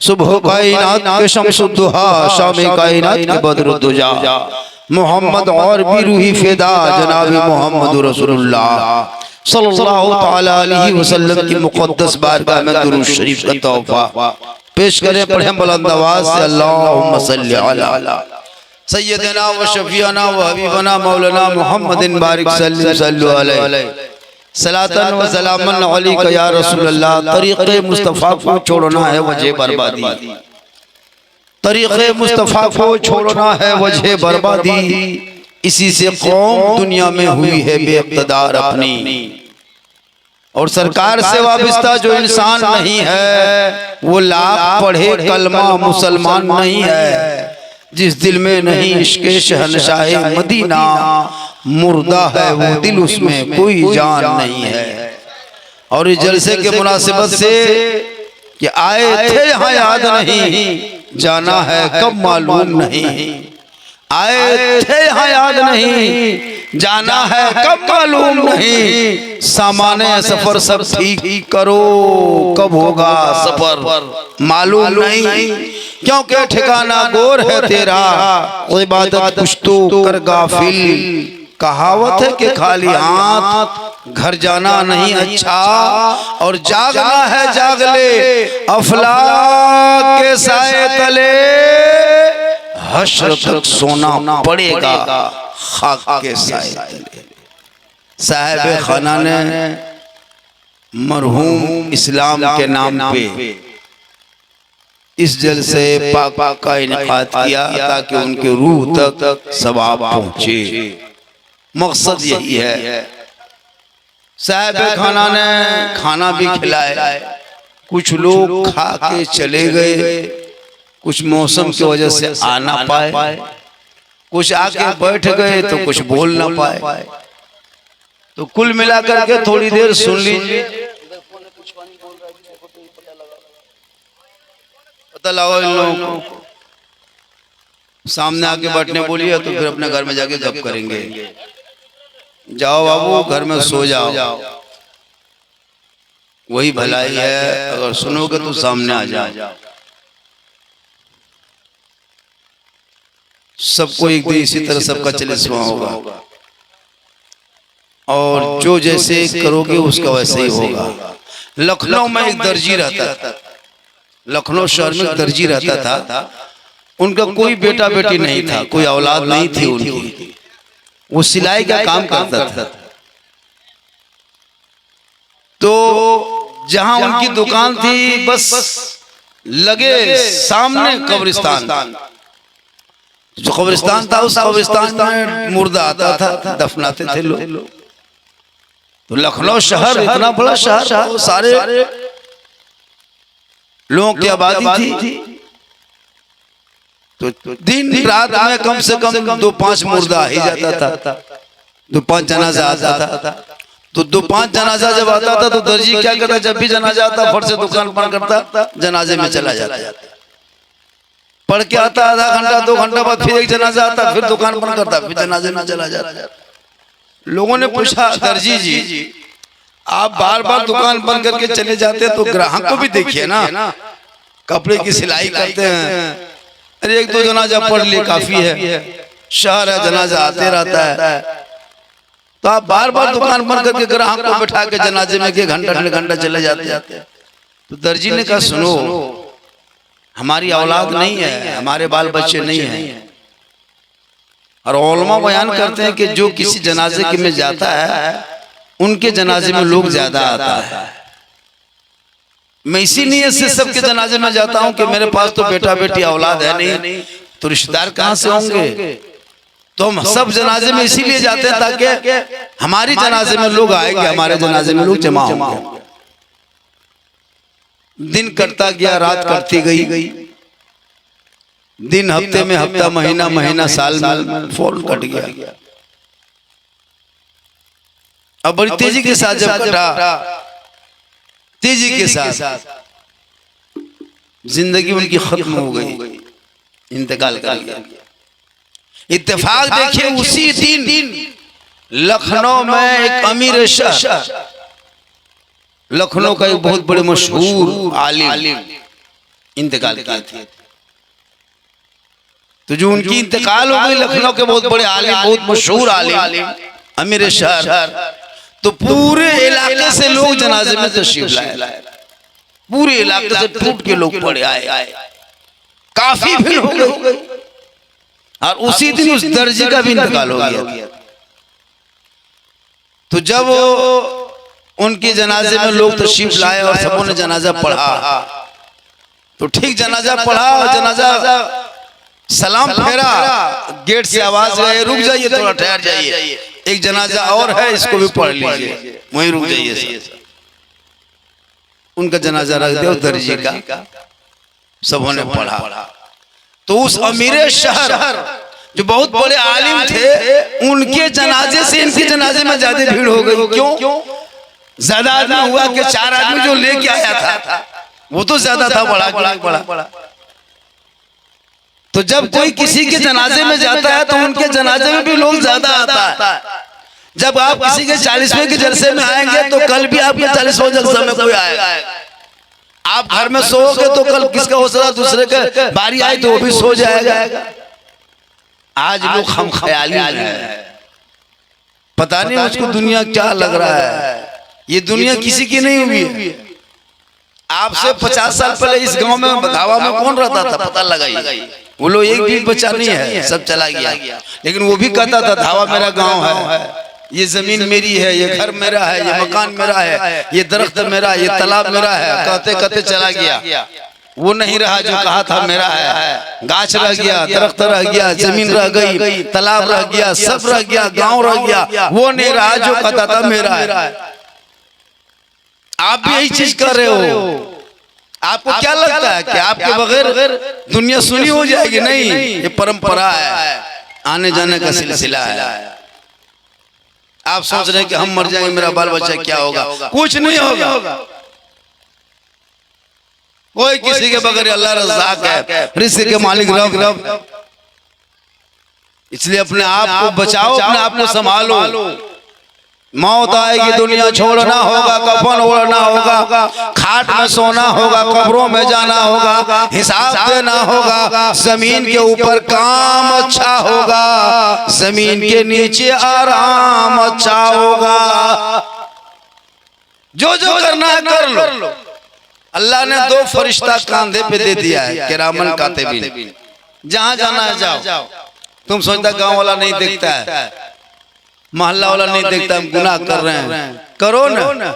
सुबह कायनात के शम्सुद्दुहा, शाम कायनात के बद्रुद्दुजा, मोहम्मद और भी रूही फिदा जनाब मोहम्मद रसूलुल्लाह सल्लल्लाहु तआला अलैहि वसल्लम की मुक़द्दस बारगाह में दुरूद शरीफ का तोहफा पेश करें। पढ़ें बुलंद आवाज से अल्लाहुम्मा सल्लि अला सय्यदना व शफीअना व हबीबना मौलाना मुहम्मदिन बारिक सल्लल्लाहु अलैहि सलातन व सलामन अलैका या रसूलल्लाह। तरीक़े मुस्तफ़ा को छोड़ना है वजह बर्बादी, तरीक़े मुस्तफ़ा को छोड़ना है वजह बर्बादी, इसी से कौम दुनिया में हुई है बेइक़्तिदार अपनी। और सरकार से वाबस्ता जो इंसान नहीं है वो लाख पढ़े कलमा मुसलमान नहीं है। जिस दिल में नहीं इश्क़े शहंशाहे मदीना, मुर्दा है वो दिल उसमें कोई जान नहीं है। और इस जलसे के मुनासिबत से कि आए थे यहाँ याद नहीं, जाना है कब मालूम नहीं। आए थे यहाँ याद नहीं, जाना है कब मालूम नहीं। सामाने सफर सब ठीक करो, कब होगा सफर मालूम नहीं। क्योंकि ठिकाना गोर है तेरा, इबादत कुछ तो कर गाफिल। कहावत है कि खाली हाथ घर जाना नहीं अच्छा, और जागना है जाग ले अफलाक के साए तले। हश्र तक सोना पड़ेगा खाक के साए तले। साहिब खाना ने मरहूम इस्लाम के नाम पे इस जलसे पाक का इनेकाद किया ताकि उनके रूह तक सवाब पहुंचे। मकसद यही है। साहिब खाना ने खाना भी खिलाया, कुछ लोग खा के चले गए, कुछ मौसम की वजह से आ ना पाए, कुछ आके बैठ गए तो कुछ बोल ना पाए। तो कुल मिलाकर के थोड़ी देर सुन लीजिए, पता लगाओ इन लोगों को। सामने आके बैठने बोलिए तो फिर अपने घर में जाके गप करेंगे। जाओ बाबू घर में सो जाओ, वही भलाई है। अगर सुनोगे तो सामने आ जाओ। सबको एक दिन इसी तरह सबका चलिस्मा होगा, और जो जैसे करोगे उसका वैसे ही होगा। लखनऊ में एक दर्जी रहता था, लखनऊ शहर में एक दर्जी रहता था। उनका कोई बेटा बेटी नहीं था, कोई औलाद नहीं थी उनकी। वो सिलाई का काम करता था। तो जहां उनकी दुकान थी बस लगे सामने कब्रिस्तान, जो कब्रिस्तान था उस कब्रिस्तान में मुर्दा आता था, दफनाते थे लोग। तो लखनऊ शहर इतना बड़ा शहर, सारे लोगों की आबादी थी। तो दिन रात में कम से कम 2-5 मुर्दा ही जाता था, 2-5 जनाजा आता था। तो 2-5 जनाजा जब आता था तो दर्जी क्या करता, जब भी जनाजा आता फट से दुकान बंद करता, जनाजे में चला जाता। पढ़ के आता आधा घंटा 2 घंटा बाद फिर एक जनाजा आता, फिर दुकान बंद करता, फिर जनाजे में चला जाता। लोगों ने पूछा, दर्जी जी आप बार बार दुकान बंद करके चले जाते तो ग्राहक को भी देखिए ना, कपड़े की सिलाई करते हैं। अरे 1-2 जनाजा पढ़ लिए काफी है, शहर है जनाजा आते रहता है। तो आप बार बार दुकान बंद करके ग्राहक को बैठा के जनाजे में 1 घंटा 1.5 घंटा चले जाते। तो दर्जी ने कहा, सुनो हमारी औलाद नहीं है, हमारे बाल बच्चे नहीं हैं। और उलमा बयान करते हैं कि जो किसी जनाजे के में जाता है उनके जनाजे में लोग ज्यादा आता है। मैं इसी नीयत से सबके जनाजे में जाता हूं कि मेरे पास तो बेटा बेटी औलाद है नहीं, तो रिश्तेदार कहां से होंगे। तो हम सब जनाजे में इसीलिए जाते हैं ताकि हमारी जनाजे में लोग आएंगे, हमारे जनाजे में लोग जमा होंगे। दिन कटता गया, रात कटती गई, दिन हफ्ते में हफ्ता, महीना महीना, साल में फौरन कट गया। अब बड़ी तेजी के साथ जब कटा, तेजी के साथ जिंदगी उनकी खत्म हो गई, इंतकाल कर गया। इत्तेफाक देखिए उसी दिन लखनऊ में एक अमीर शहर, लखनऊ का एक बहुत बड़े मशहूर आलिम इंतकाल किए थे। तो जो उनकी इंतकाल हो गई, लखनऊ के बहुत बड़े आलिम, बहुत मशहूर आलिम, अमीर शहर, तो पूरे इलाके से लोग जनाजे में तशरीफ लाए, पूरे इलाके से टूट के लोग पड़े आए, काफी भीड़ हो गई। और उसी दिन उस दर्जी का भी इंतकाल हो गया। तो जब उनके जनाजे में लोग तशरीफ लाए और सबों ने जनाजा पढ़ा, तो ठीक जनाजा पढ़ा और जनाजा सलाम फेरा, गेट से आवाज आई, रुक जाइए, थोड़ा ठहर जाइए, एक जनाजा और है, इसको भी पढ़ लीजिए, वहीं रुक जाइए। उनका जनाजा रख दिया दर्जी का, सबों ने पढ़ा। तो उस अमीर शहर जो बहुत बड़े आलिम थे, उनके जनाजे से इनके जनाजे में ज्यादा भीड़ हो गई। क्यों? ज्यादा आदमी हुआ कि 4 आदमी जो लेके आया था वो तो ज्यादा था, बड़ा। तो जब कोई किसी के जनाजे में जाता है तो उनके जनाजे में भी लोग ज्यादा आता है। जब आप किसी के 40वें के जलसे में आएंगे तो कल भी आपके 40वें जलसे में कोई आएगा। आप घर में सोओगे तो कल किसका हो सकता दूसरे के बारी आई तो वो भी सो जाएगा। आज लोग हम ख्याली हैं, पता नहीं उसको दुनिया क्या लग रहा है। ये दुनिया किसी की नहीं हुई है। आपसे 50 साल पहले इस गांव में बधावा में कौन रहता था, पता लगाइए। वो लोग एक भी बच्चा नहीं है, सब चला गया। लेकिन वो भी कहता था धावा मेरा गांव है, ये जमीन मेरी है, ये घर मेरा है, ये मकान मेरा है, ये दरख्त मेरा है, ये तालाब मेरा है। कहते कहते चला गया। वो नहीं रहा जो कहा था मेरा है। गाछ रह गया, दरख्त रह गया, जमीन रह गई, तालाब रह गया, सब रह गया, गांव रह गया। वो नहीं रहा जो कहता था मेरा है। आप भी यही चीज कर रहे हो। आपको क्या लगता है कि आपके बगैर दुनिया सुनी हो जाएगी? नहीं, ये परंपरा है, आने जाने का सिलसिला है। आप सोच रहे हैं कि हम मर जाएंगे, मेरा बाल बच्चा क्या होगा? कुछ नहीं होगा। कोई किसी के बगैर अल्लाह रज़ाक है, रिज़्क़ के मालिक रब। इसलिए अपने आप को बचाओ, अपने आप को संभालो। मौत आएगी, दुनिया छोड़ना होगा, कफन ओढ़ना होगा, खाट में सोना होगा, कब्रों में जाना होगा, हिसाब देना होगा। जमीन के ऊपर काम अच्छा होगा, जमीन के नीचे आराम अच्छा होगा। जो करना है कर लो। अल्लाह ने 2 फरिश्ता कांधे पे दे दिया है, किरामन कातिबीन। जहां जाना है जाओ। तुम सोचता गांव वाला नहीं देखता है, मोहल्ला वाला नहीं देखता हम गुनाह कर रहे हैं, करो ना।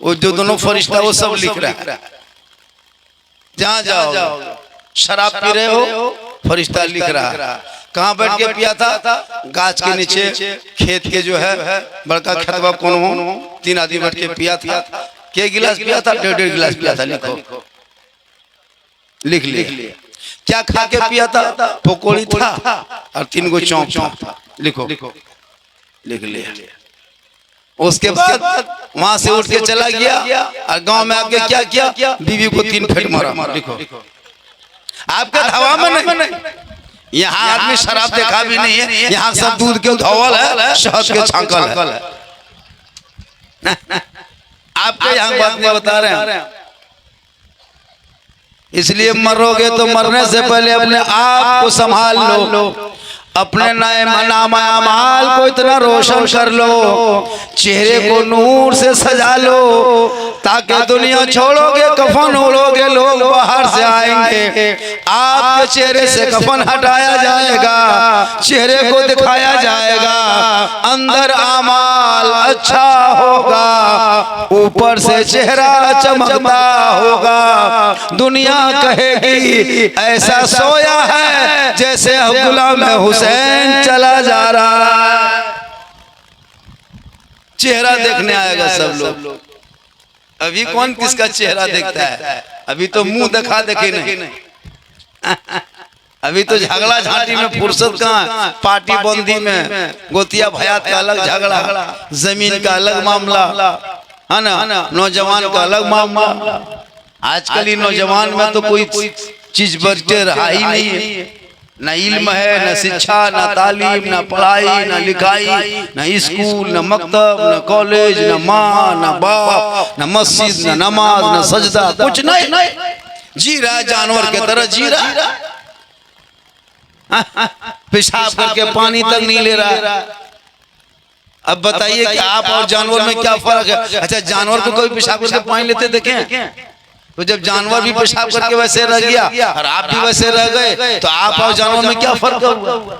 वो जो दोनों फरिश्ता वो सब लिख रहा है। जहां जाओ, शराब पी रहे हो, फरिश्ता लिख रहा है। कहाँ बैठ के पिया था? गाछ के नीचे, खेत के जो है बड़का खेतवा कौन 3 आदमी बैठ के पिया था। के गिलास पिया था? 1.5 गिलास पिया था। लिख लिया। क्या खा के पिया था? पकौड़ी था और 3 गो चौंप था। लिख लिया। उसके बाद वहां से उठ के चला गया और गांव में आके क्या किया? बीवी को 3 फेंट मारा। आपका धावा में नहीं, यहाँ आदमी शराब देखा भी नहीं है। यहाँ सब दूध के धौल है, शहद के छांकल है। आपके यहाँ बात नहीं बता रहे हैं। इसलिए मरोगे तो मरने से पहले अपने आप को संभाल लो। अपने नए नामा अमाल को इतना रोशन कर लो, चेहरे को नूर से सजा लो, ताकि दुनिया छोड़ोगे, कफन ओढ़ोगे, लोग बाहर से आएंगे, आपके चेहरे से कफन हटाया जाएगा, चेहरे को दिखाया जाएगा, अंदर अमाल अच्छा होगा, ऊपर से चेहरा चमकता होगा। दुनिया कहेगी ऐसा सोया है जैसे गुलाम हुसैन चला जा रहा है। चेहरा देखने आएगा सब लोग। अभी कौन किसका चेहरा देखता है? अभी तो मुंह दिखा देखे नहीं। अभी तो झगड़ा झांटी में फुर्सत कहाँ, पार्टी बंदी में गोतिया भयात का अलग झगड़ा, जमीन का अलग मामला है ना, नौजवान का अलग मामला। आजकल नौजवान में तो कोई चीज बचते रहा ही नहीं है। न इल्म है, न शिक्षा, न तालीम, न पढ़ाई, न लिखाई, न स्कूल, न मकतब, न कॉलेज, न माँ, न बाप, न मस्जिद, न नमाज, न सजदा, कुछ नहीं। जी रहा है, जानवर की तरह जी रहा है, पेशाब करके पानी तक नहीं ले रहा। अब बताइए कि आप और जानवर में क्या फर्क है? अच्छा, जानवर को कभी पेशाब करके पानी लेते देखे? तो जब जानवर भी पेशाब करके वैसे रह गया और आप भी वैसे रह गए, तो आप और जानवर में क्या फर्क हुआ?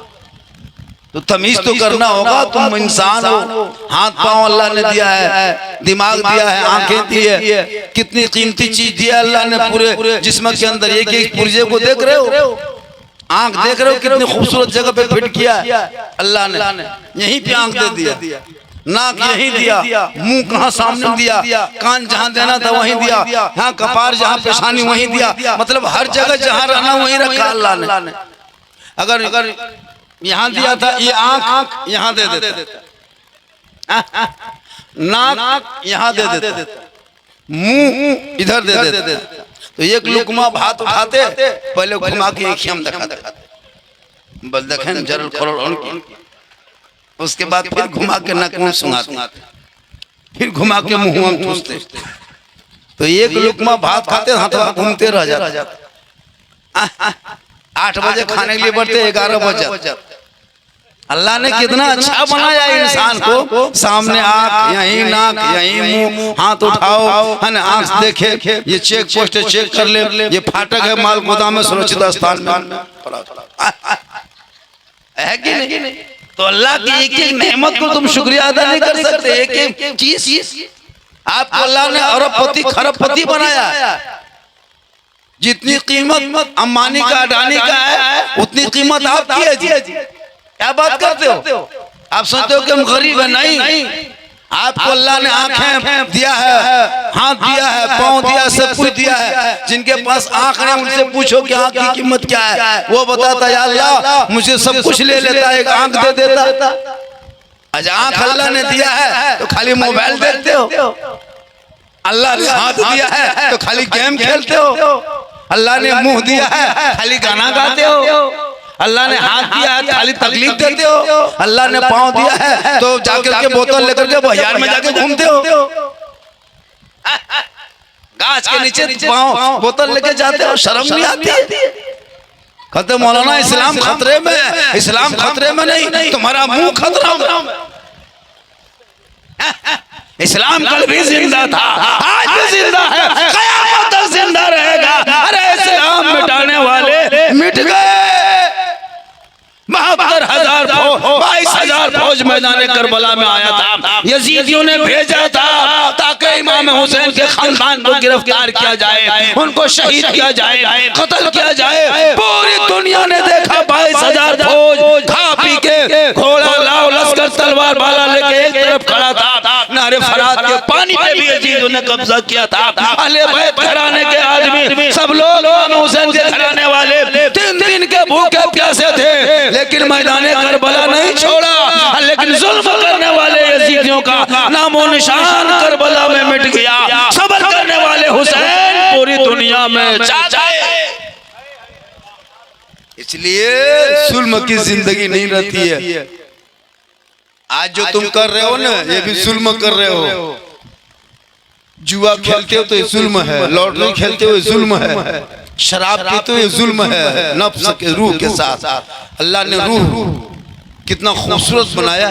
तो तमीज तो करना होगा। तुम इंसान हो, हाथ पांव अल्लाह ने दिया है, दिमाग दिया है, आंखें दी है, कितनी कीमती चीज दिया अल्लाह ने पूरे जिस्म के अंदर। एक पुर्जे को देख रहे हो, आंख देख रहे हो, कितनी खूबसूरत जगह पे फिट किया अल्लाह ने, यहीं पे आंख दे दिया, नाक यहीं दिया, मुंह कहाँ सामने दिया, कान जहाँ देना था वहीं दिया, यहाँ कपार जहाँ पेशानी वहीं दिया, मतलब हर जगह जहाँ रहना वहीं रखा अल्लाह ने। अगर यहाँ दिया था, ये आंख यहाँ दे देता, नाक यहाँ दे देता, मुंह इधर दे देता। तो एक लुकमा भात उठाते, पहले घुमा के एक हम दिखाते, बस देखें जरल खरोड़ उनकी, उसके बाद फिर घुमा के नक में सुंघाते, फिर घुमा के मुंह में ठूसते। तो एक लुकमा भात खाते, हाथ घूमते रह जाते। 8 बजे खाने के लिए बढ़ते, 11 बजे। अल्लाह ने कितना अच्छा बनाया इंसान को, सामने आंख, यहीं नाक, यहीं मुंह, हाथ उठाओ है ना, आंख देखे, ये चेक पोस्ट चेक कर ले, ये फाटक है माल गोदाम में सुरक्षित स्थान में है कि नहीं? तो अल्लाह की एक एक नेमत को तुम शुक्रिया अदा नहीं कर सकते। एक एक चीज आपको अल्लाह ने अरबपति खरबपति बनाया। जितनी कीमत अंबानी का अडानी का है, उतनी कीमत आपकी है जी। क्या बात करते हो? आप सोचते हो कि हम गरीब हैं? नहीं, आपको अल्लाह ने आंखें दिया है, हाथ दिया है, पांव दिया है, सब कुछ दिया है। जिनके पास आंख नहीं, उनसे पूछो कि आंख की कीमत क्या है, वो बताता या अल्लाह मुझे सब कुछ ले लेता, एक आंख दे देता। अच्छा, आंख अल्लाह ने दिया है तो खाली मोबाइल देखते हो? अल्लाह ने हाथ दिया है तो खाली गेम खेलते हो? अल्लाह ने मुंह दिया है खाली गाना गाते हो? अल्लाह ने हाथ दिया है खाली तकलीफ देते हो? अल्लाह ने पांव दिया है तो जाकर के बोतल लेकर के बाजार में जाके घूमते हो? गाछ के नीचे पांव बोतल लेके जाते हो, शर्म नहीं आती? कहते मौलाना इस्लाम खतरे में है। इस्लाम खतरे में नहीं, तुम्हारा मुंह खतरा में। इस्लाम कल भी जिंदा था, आज भी जिंदा है, क़यामत तक जिंदा रहेगा। अरे इस्लाम मिटाने वाले मिट गए। 72,000 22,000 फौज मैदान करबला में आया था। यजीदियों ने भेजा था ताकि इमाम हुसैन के खानदान को गिरफ्तार किया जाए, उनको शहीद किया जाए, कत्ल किया जाए। पूरी दुनिया ने देखा 22,000 फौज खा पी के, घोड़ा लाओ लश्कर तलवार बाला लेके एक तरफ खड़ा था। नारे फरात के पानी पे भी यजीदियों ने कब्जा किया था। अहले बैत घराने के आदमी सब लोग इमाम हुसैन के घराने वाले 3 दिन के भूखे प्यासे थे, लेकिन मैदाने करबला नहीं छोड़ा। लेकिन जुल्म करने वाले यजीदियों का नामो निशान करबला में मिट गया। सब्र करने वाले हुसैन पूरी दुनिया में छा गए। इसलिए जुल्म की जिंदगी नहीं रहती है। आज जो तुम कर रहे हो ना, ये भी जुल्म कर रहे हो। जुआ खेलते हो तो ये जुल्म है, लॉटरी खेलते हो जुल्म है, शराब पीते हो ये जुल्म है नफ्स के रूह के साथ। अल्लाह ने रूह कितना खूबसूरत बनाया,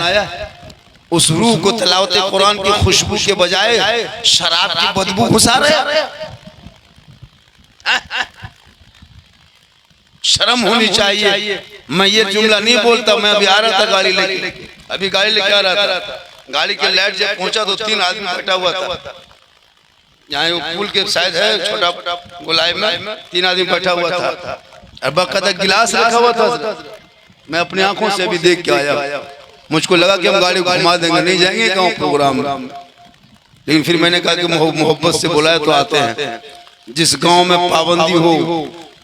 उस रूह को तिलावत कुरान की खुशबू के बजाय शराब की बदबू घुसा रहे। शर्म होनी चाहिए। मैं ये जुमला नहीं बोलता, मैं अभी आ रहा था गाड़ी लेके, अभी गाड़ी लेके आ रहा था। गाड़ी के लाइट जब पहुंचा तो 3 आदमी बैठा हुआ था। यहाँ वो पुल के शायद है छोटा गोलाई में 3 आदमी बैठा हुआ था और बकायदा गिलास रखा हुआ था। मैं अपनी आंखों से भी देख के आया। मुझको लगा कि हम गाड़ी घुमा देंगे, नहीं जाएंगे गाँव प्रोग्राम में। लेकिन फिर मैंने कहा कि मोहब्बत से बुलाया तो आते हैं। जिस गांव में पाबंदी हो,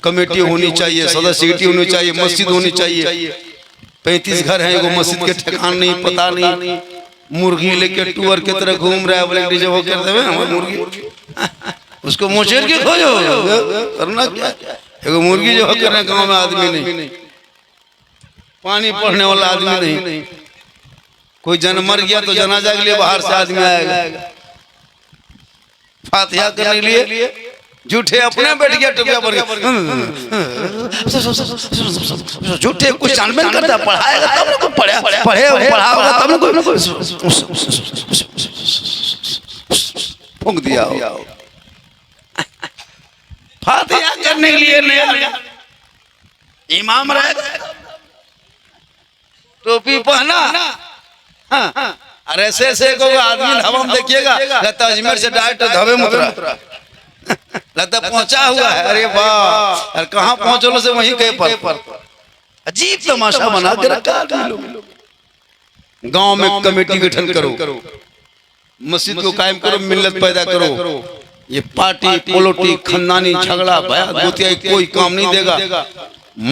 कमेटी होनी चाहिए, सदस्यता होनी चाहिए, मस्जिद होनी चाहिए। 35 घर हैं, एगो मस्जिद के ठिकान नहीं, पता नहीं। मुर्गी लेके टूर की तरह घूम रहा है, बोले डीजे वो कर देवे मुर्गी, उसको मोचेर के खोजो, करना क्या? एगो मुर्गी जो कर रहे गाँव में आदमी नहीं, पानी पढ़ने वाला आदमी नहीं। कोई जन मर गया तो जनाजा के लिए बाहर से आदमी आएगा, फातिहा करने के लिए झूठे अपने बैठ गया टोपिया पर, झूठे कुछ जानबे नहीं करता, पढ़ाएगा तब ना कुछ पढ़ाओगा तब ना कुछ फूंक दिया फातिहा करने के लिए नहीं इमाम रहेगा, टोपी पहना, अरे ऐसे को आदमी हवा में देखिएगा लगता अजमेर से डायरेक्ट धवे मुतरा लगता पहुंचा हुआ है। अरे वाह, अरे कहाँ पहुंचो से वहीं कहीं पर अजीब तमाशा बना के रखा। गांव में कमेटी गठन करो, मस्जिद को कायम करो, मिल्लत पैदा करो। ये पार्टी पॉलिटिक्स खानदानी झगड़ा भया गोतिया कोई काम नहीं देगा।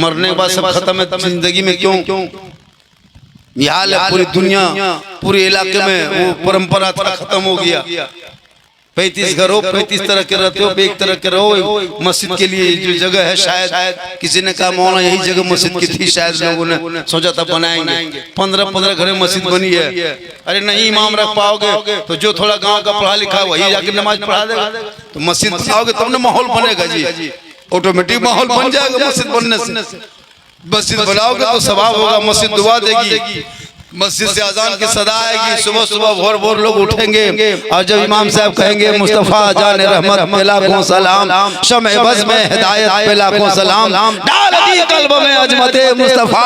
मरने के बाद सब खत्म है, जिंदगी में क्यों ये हाल है? पूरी दुनिया पूरे इलाके में वो परंपरा खत्म हो गया। 35 घर हो, 35 तरह के रहते हो, एक तरह के रहो। मस्जिद के लिए जो जगह है, शायद किसी ने कहा मौलाना यही जगह मस्जिद की थी, शायद लोगों ने सोचा था बनाएंगे। 15 घर मस्जिद बनी है। अरे नहीं इमाम रख पाओगे तो जो थोड़ा गांव का पढ़ा लिखा वही जाके नमाज पढ़ा देगा। तो मस्जिद बनाओगे तब ना माहौल बनेगा जी, ऑटोमेटिक माहौल बन जाएगा मस्जिद बनने से। मस्जिद बनाओगे तो सवाब होगा, मस्जिद दुआ देगी, मस्जिद से अजान की सदा आएगी, सुबह सुबह भोर भोर लोग उठेंगे और जब इमाम साहब कहेंगे मुस्तफा जान रहमत पे लाखों सलाम, शमे बज़ में हिदायत पे लाखों सलाम, डाल दी कल्ब में अजमते मुस्तफा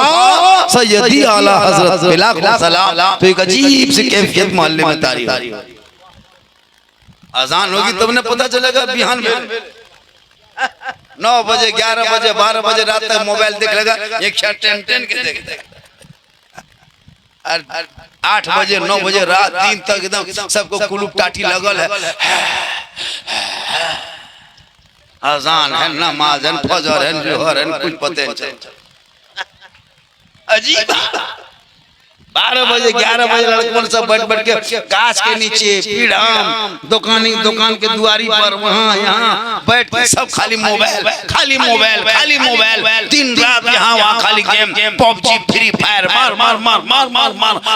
सैयदी आला हजरत पे लाखों सलाम। तो एक अजीब सी कैफियत मोहल्ले में तारी अजान होगी तब ने पता चलेगा। बिहान में 9 बजे 11 बजे 12 बजे रात तक मोबाइल देख लेगा, एक शर्ट टेन के देख 8 बजे 9 बजे रात दिन तक एकदम सबको कुलूप टाटी लगल है। अजान है, नमाज है, फजर है, जोहर है, कुछ पते नहीं। अजीब 12 बजे 11 बजे लड़कों सब बैठ के गाछ के नीचे पीढ़ाम दुकान के दुआरी पर वहाँ यहाँ बैठ के सब खाली मोबाइल दिन रात यहाँ वहाँ खाली गेम पबजी फ्री फायर मार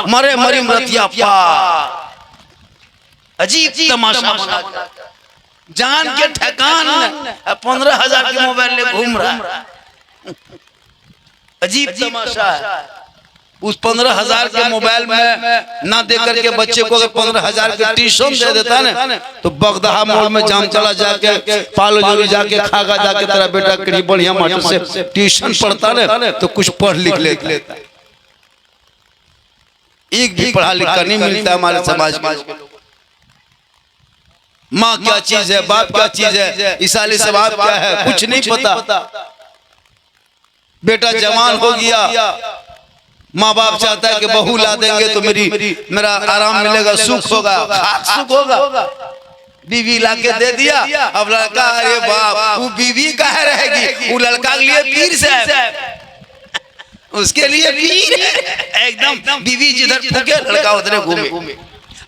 मरे मरी मरतिया पार। अजीब तमाशा जान के ठकान 15,000 के मोबाइल ले घूम रहा। अजीब तमाशा है। उस 15,000 के मोबाइल में ना दे करके बच्चे को अगर 15,000 के ट्यूशन दे देता ना तो बगदहा मोड़ में जाम चला जाके पालो जोरी जाके खागा जाके तेरा बेटा कहीं बढ़िया मास्टर से ट्यूशन पढ़ता ना तो कुछ पढ़ लिख लेता। एक भी पढ़ा लिखा नहीं मिलता हमारे समाज में। माँ क्या चीज है, बाप क्या चीज है, इसाले सवाब क्या है, कुछ नहीं पता। बेटा जवान हो गया, माँ बाप चाहता है कि बहू ला देंगे तो मेरा आराम मिलेगा, सुख होगा। बीवी ला के दे दिया, अब लड़का अरे बाप वो बीवी कहाँ रहेगी, वो लड़का के लिए पीर से उसके लिए पीर एकदम। बीवी जिधर फूके लड़का उधर घूमे।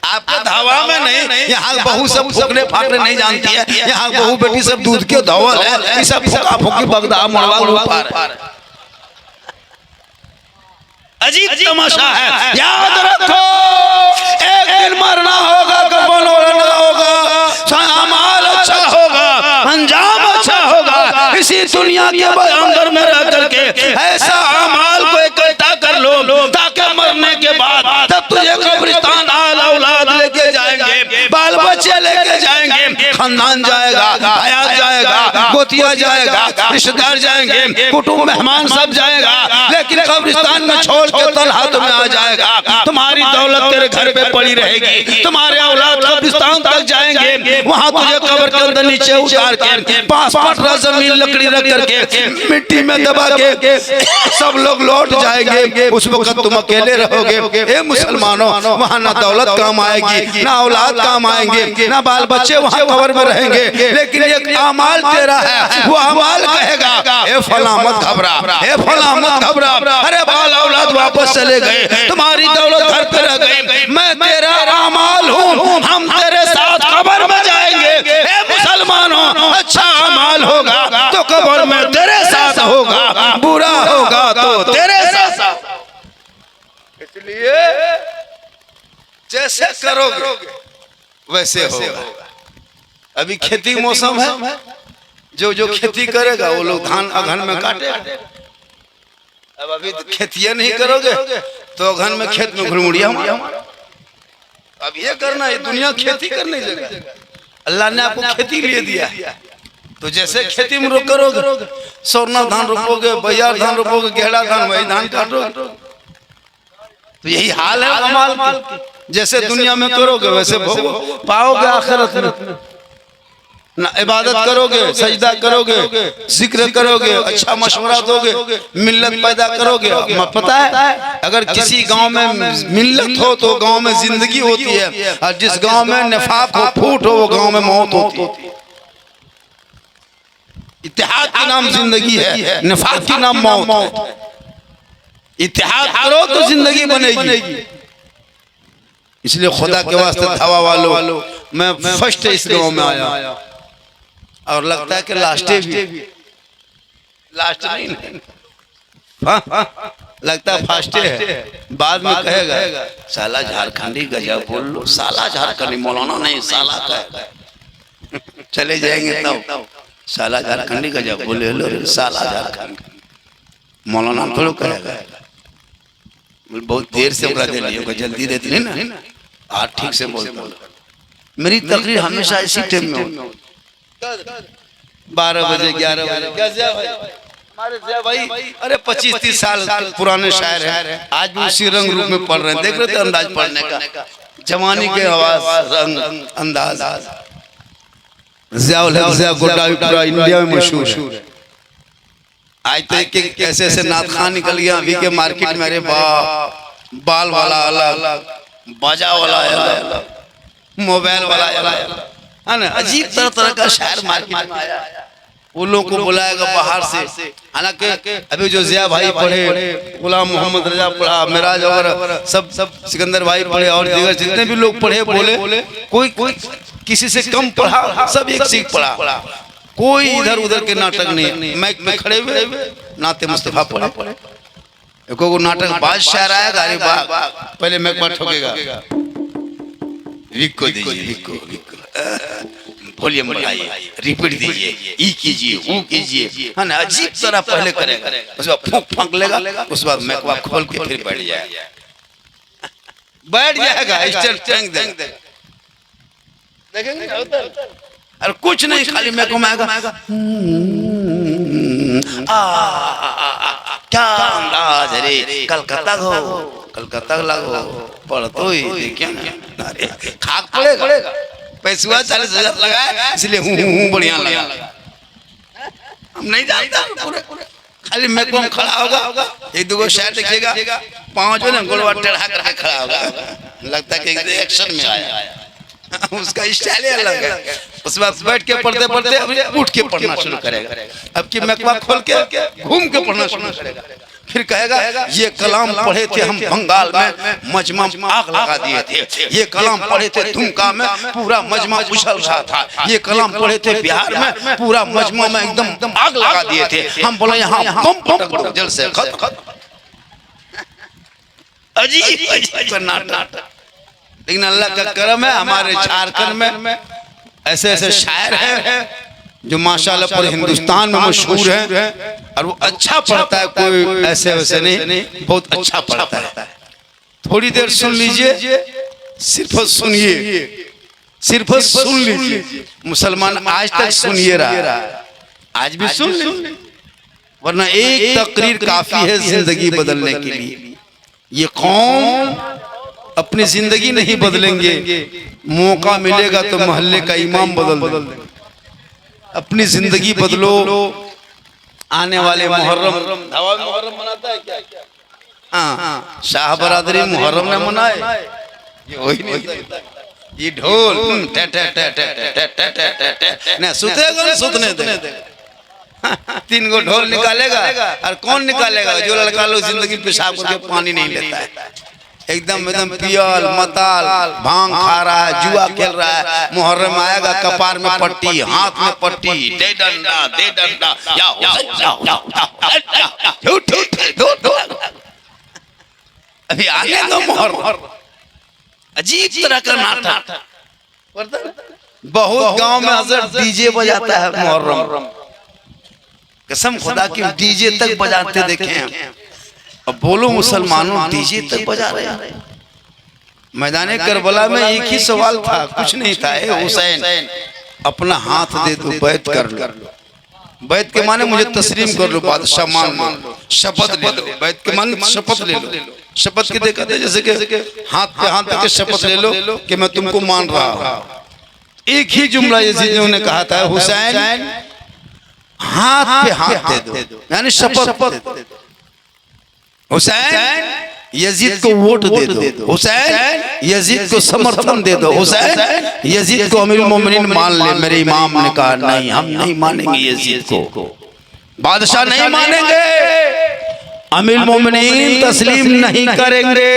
आपके धावा में नहीं, यहाँ बहू सब फूकने फाकने नहीं जानती है। यहाँ बहू बेटी सब दूध के धवल है, सब फूका फूकी बगदा मड़वा पार। अजीब तमाशा है। याद रखो एक दिन मरना होगा, कफन ओढ़ना होगा, अमाल अच्छा होगा, अंजाम अच्छा होगा। इसी दुनिया के अंदर में रह करके ऐसा अमाल को इकट्ठा कर लो ताकि मरने के बाद तब तुझे कब्रिस्तान आल औलाद लेके जाएंगे, बाल बच्चे लेके जाएंगे, खानदान जाएगा, हयात जाएगा, गोतिया जाएगा, रिश्तेदार जाएंगे, कुटुंब मेहमान सब जाएगा, लेकिन कब्रिस्तान में छोड़ के तलहा तुम्हें आ जाएगा। तुम्हारी दौलत तेरे घर पे पड़ी रहेगी, तुम्हारे औलाद कब्रिस्तान तक जाएंगे, वहां तुझे कब्र के अंदर नीचे उतार के 5 फुट जमीन लकड़ी रख करके मिट्टी में दबा के सब लोग लौट जाएंगे। उस वक्त तुम अकेले रहोगे। ए मुसलमानों, वहाँ ना दौलत काम आएगी, ना औलाद काम आएंगे, ना बाल बच्चे वहाँ कब्र में रहेंगे, लेकिन एक अमाल तेरा है, वो अमाल कहेगा ए फला मत घबरा, ए फला मत घबरा, अरे बाल औलाद वापस चले गए, तुम्हारी दौलत घर पे रह गई, मैं तेरा अमाल हूँ, हम तेरे साथ कब्र में जाएंगे। ए मुसलमानों, अच्छा अमाल होगा तो कब्र में तेरे साथ होगा, बुरा होगा तो तेरे साथ। इसलिए जैसे करोगे वैसे होगा। अभी खेती मौसम है, जो जो खेती करेगा वो लोग धान अगहन में काटे। अब अभी तो खेतियां नहीं करोगे तो अगहन में खेत में घुड़मुड़िया। अब ये करना, ये दुनिया खेती करने जगह अल्लाह ने आपको खेती लिए दिया। तो जैसे खेती में करोगे, सोना धान रोपोगे, बयार धान रोपोगे, गेहड़ा धान, वही धान काटोगे। तो यही हाल है अमाल की। जैसे दुनिया में करोगे वैसे पाओगे आखिरत में। ना इबादत करोगे, सजदा करोगे, जिक्र करोगे, अच्छा मशवरा दोगे, मिल्लत पैदा करोगे। पता है अगर किसी गांव में मिल्लत हो तो गांव में जिंदगी होती है, और जिस गांव में निफाक हो, फूट हो, वो गांव में मौत होती है। इत्तेहाद के नाम जिंदगी है, निफाक के नाम मौत है। इत्तेहाद करो तो जिंदगी बनेगी। इसलिए खुदा के वास्ते धावा वालों, मैं फर्स्ट इस गांव में आया और लगता है कि लास्ट भी लास्ट नहीं, लगता है फास्ट है। बाद में कहेगा साला झारखंडी गजब बोल लो, साला झारखंडी, मौलाना नहीं साला कहेगा। चले जाएंगे तब साला झारखंडी गजब बोले लो, साला झारखंडी, मौलाना थोड़ा कहेगा। बहुत देर से बता दे लियो, जल्दी देते नहीं ना, आज ठीक से बोलता। मेरी तकरीर हमेशा इसी टाइम में हो, 12 बजे 11 बजे। क्या भाई हमारे भाई, अरे 25-30 साल पुराने शायर हैं, आज भी उसी रंग रूप में पढ़ रहे हैं। देख रहे थे अंदाज पढ़ने का, जवानी के आवाज, रंग, अंदाज। ज़िया गोटावी पूरा इंडिया में मशहूर है। आज तो एक ऐसे ऐसे नात खान निकल गया अभी के मार्केट में। अरे बाल वाला अलग, बाजा वाला अलग, मोबाइल वाला अलग, है ना। अजीब तरह तरह का शायर मार्केट में आया। वो लोगों को बुलाएगा बाहर से। हालांकि अभी जो ज़िया भाई पढ़े, गुलाम मोहम्मद रजा पढ़ा, मिराज और सब सिकंदर भाई पढ़े, और दीगर जितने भी लोग पढ़े, बोले कोई किसी से कम पढ़ा, सब एक सीख पढ़ा। कोई इधर उधर के नाटक नहीं। मैक में खड़े हुए नाते मुस्तफा पढ़े। को नाटक बाज शायर आएगा, अरे पहले मैक पर ठोकेगा, विक को दीजिए, विक वॉल्यूम बढ़ाइए, रिपीट दीजिए, ई कीजिए, ऊ कीजिए, है ना। अजीब तरह पहले करेगा, उसके बाद फूंक फांक लेगा, उसके बाद मैकवा खोल के फिर बैठ जाएगा, स्टेट टैंक देगा। देखेंगे अरे कुछ नहीं, खाली मैं घुमाएगा। क्या अंदाज रे, कलकत्ता लगो पढ़ तो ही क्या ना, अरे खाक पड़ेगा। पैसा 40,000 लगा, इसलिए हूँ बढ़िया लगा। हम नहीं जानता पूरे, खाली मैं को खड़ा होगा, एक दो शायर दिखेगा, 5 जो ना गोलवा टेढ़ा करके खड़ा होगा, लगता है कि एक्शन में आया। उसका स्टाइल अलग है। उस वक्त बैठ के पढ़ते पढ़ते उठ के पढ़ना शुरू करेगा। अब की मैकवा खोल के घूम के पढ़ना शुरू करेगा। फिर कहेगा ये कलाम पढ़े थे हम बंगाल में, मजमा आग लगा दिए थे। ये कलाम पढ़े थे दुमका में, पूरा मजमा उछल रहा था। ये कलाम पढ़े थे बिहार में, पूरा मजमा में एकदम आग लगा दिए थे। हम बोले यहाँ बम पटक दो जल से खत्म। अजीब नाटक। लेकिन अल्लाह का करम है, हमारे झारखंड में ऐसे ऐसे शायर हैं जो माशाल्लाह पूरे हिंदुस्तान में मशहूर हैं, और वो अच्छा पढ़ता है। कोई ऐसे वैसे नहीं, बहुत अच्छा पढ़ता है। थोड़ी देर सुन लीजिए, सिर्फ सुन लीजिए। मुसलमान आज तक सुनिए रहा, आज भी सुन लीजिए, वरना एक तकरीर काफी है जिंदगी बदलने के लिए। ये कौन अपनी जिंदगी नहीं बदलेंगे, मौका मिलेगा तो मोहल्ले का इमाम बदल देंगे। अपनी जिंदगी बदलो। आने वाले मुहर्रम मनाता है क्या? हाँ, शाह बरादरी मुहर्रम ने मनाए, ये वही नहीं। ये ढोल न सुतेगा, सुतने दे। 3 गो ढोल निकालेगा, और कौन निकालेगा? जो लड़का लोग जिंदगी पेशाब करके पानी नहीं लेता है, एकदम पियल मताल भांग खा रहा है, जुआ खेल रहा है। मुहर्रम आएगा, कपार में पट्टी, हाथ में पट्टी, दे डंडा अभी आने दो मुहर्रम। अजीब तरह का नाटक। बहुत गांव में हजरत डीजे बजाता है मुहर्रम। कसम खुदा की डीजे तक बजाते देखे हैं। अब बोलो मुसलमानों, डीजे तक बजा रहे हैं। मैदान करबला में एक ही सवाल था, कुछ नहीं था, ए हुसैन अपना हाथ दे दो, बैत कर लो। बैत के माने मुझे तस्लीम कर लो, बादशाह मान लो, शपथ ले लो। बैत के माने शपथ ले लो। शपथ के देखा थे जैसे कि हाथ पे हाथ रख के शपथ ले लो कि मैं तुमको मान रहा हूं। एक ही जुमला यजीदियों ने कहा था, हुसैन हाथ पे हाथ दे दो, यानी शपथ। हुसैन यजीद को वोट दे दो, हुसैन यजीद को समर्थन दे दो, हुसैन यजीद को अमीरुल मोमिनीन मान ले। मेरे इमाम ने कहा नहीं, हम नहीं मानेंगे यजीद को, बादशाह नहीं मानेंगे, अमीरुल मोमिनीन तस्लीम नहीं करेंगे।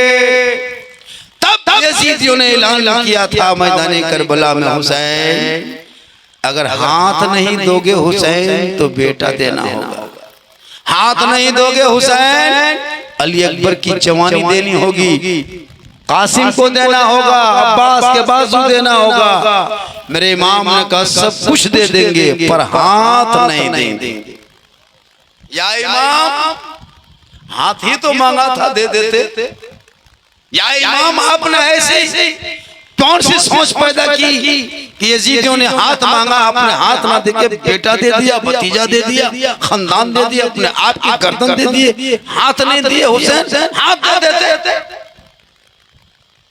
तब यजीदियों ने ऐलान किया था मैदान करबला में, हुसैन अगर हाथ नहीं दोगे हुसैन तो बेटा देना होगा, हाथ नहीं दोगे हुसैन अली अकबर की जवानी देनी होगी, कासिम को देना होगा, अब्बास के बाजू देना होगा। मेरे इमाम ने कहा सब कुछ दे देंगे पर हाथ नहीं देंगे। या इमाम, हाथ ही तो मांगा था, दे देते। या इमाम, आपने ऐसे कौन सी सोच पैदा की कि यजीदियों ने हाथ मांगा, आपने हाथ ना देके बेटा दे दिया, भतीजा दे दिया, खानदान दे दिया, अपने आप की गर्दन दे दिए, हाथ नहीं दिए। हुसैन हाथ दे देते।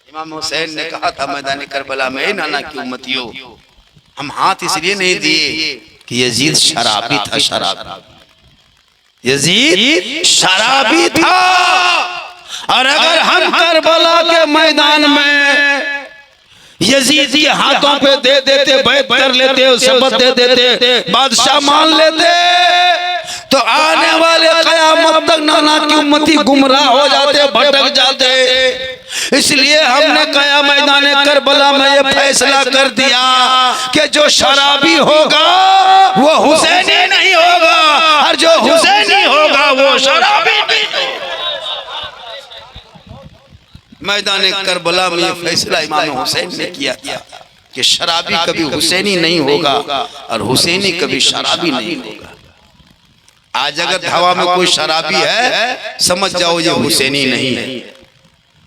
इमाम हुसैन ने कहा था मैदान करबला में, नाना की उम्मतियों, हम हाथ इसलिए नहीं दिए कि यजीद शराबी था, यजीद शराबी था। और अगर हम करबला के मैदान में यजीदी हाथों पे दे देते, बैत कर लेते, शपथ दे देते, बादशाह मान लेते, तो आने वाले क़यामत तक नाना की उम्मती गुमराह हो जाते, भटक जाते। इसलिए हमने कहा मैदान करबला में ये फैसला कर दिया कि जो शराबी होगा वो हुसैनी नहीं होगा, और जो हुसैनी होगा वो शराबी नहीं होगा। मैदान करबला में यह फैसला इमाम हुसैन ने किया था कि शराबी कभी हुसैनी नहीं होगा और हुसैनी कभी शराबी नहीं होगा। आज अगर धावा में कोई शराबी है, समझ जाओ ये हुसैनी नहीं है,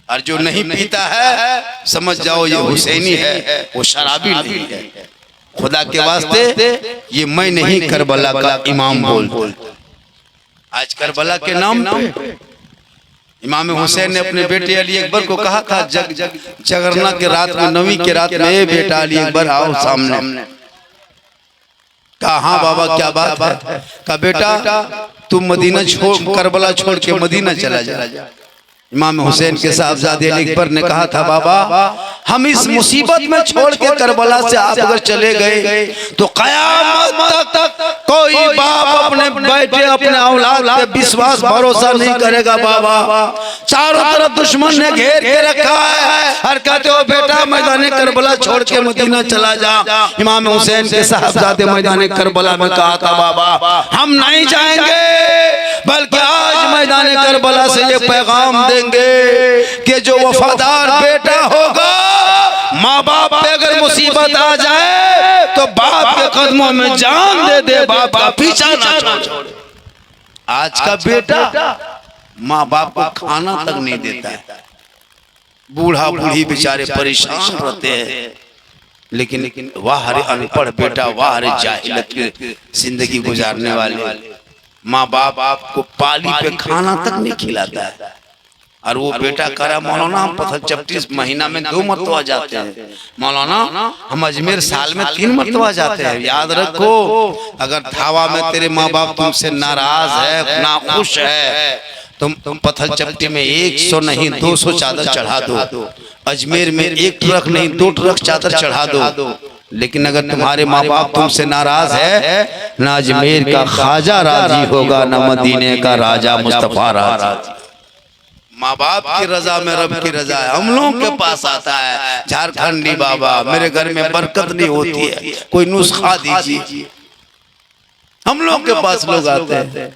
और जो नहीं पीता है समझ जाओ ये हुसैनी है, वो शराबी नहीं है। खुदा के वास्ते ये मैं नहीं, करबला का इमाम बोल। आज करबला के नाम पे इमाम हुसैन ने अपने बेटे अली अकबर को कहा था, जगरना के रात में, नवी के रात में, ए बेटा अली अकबर आओ सामने। कहा हाँ बाबा क्या बात है? कहा बेटा तू मदीना छोड़, करबला छोड़ के मदीना चला जा। इमाम हुसैन के साहबजादे अली अकबर ने कहा था, बाबा हम इस मुसीबत में छोड़ के करबला से आप अगर चले गए तो क़यामत तक कोई बाप अपने बेटे, अपने औलाद पे विश्वास भरोसा नहीं करेगा। बाबा चारों तरफ दुश्मन ने घेर के रखा है, हर कहते हो बेटा मैदान करबला छोड़ के मदीना चला जा। इमाम हुसैन के साहबजादे मैदान करबला में कहा था, बाबा हम नहीं जाएंगे, बल्कि आज मैदान करबला से ये पैगाम देंगे कि जो वफादार बेटा होगा, माँ बाप पे अगर मुसीबत आ जाए तो बाप के कदमों में जान दे दे, बाप का पीछा ना छोड़े। आज का बेटा माँ बाप को खाना तक नहीं देता है, बूढ़ा बूढ़ी बेचारे परेशान रहते हैं। लेकिन वाह रे अनपढ़ बेटा, वाह रे जाहिलियत की जिंदगी गुजारने वाले, माँ बाप आपको पाली पे खाना तक नहीं खिलाता है। और वो बेटा करा मौलाना हम पत्थर चपटी महीना में 2 मरतबा जाते हैं, मौलाना हम अजमेर साल में 3 मरतबा जाते हैं। याद रखो, अगर धावा में तेरे माँ बाप तुमसे नाराज है, नाखुश है, तुम पत्थर चपटी में 100 नहीं 200 चादर चढ़ा दो, अजमेर में 1 ट्रक नहीं 2 ट्रक चादर चढ़ा दो। लेकिन अगर तुम्हारे माँ बाप तुमसे नाराज है, ना अजमेर का ख्वाजा राजी होगा, ना मदीने का राजा मुस्तफा राजी। माँ बाप की रजा में रब की रजा है। हम लोगों के पास आता है झारखंडी, बाबा मेरे घर में बरकत नहीं होती है, कोई नुस्खा दीजिए। हम लोग के पास लोग आते हैं,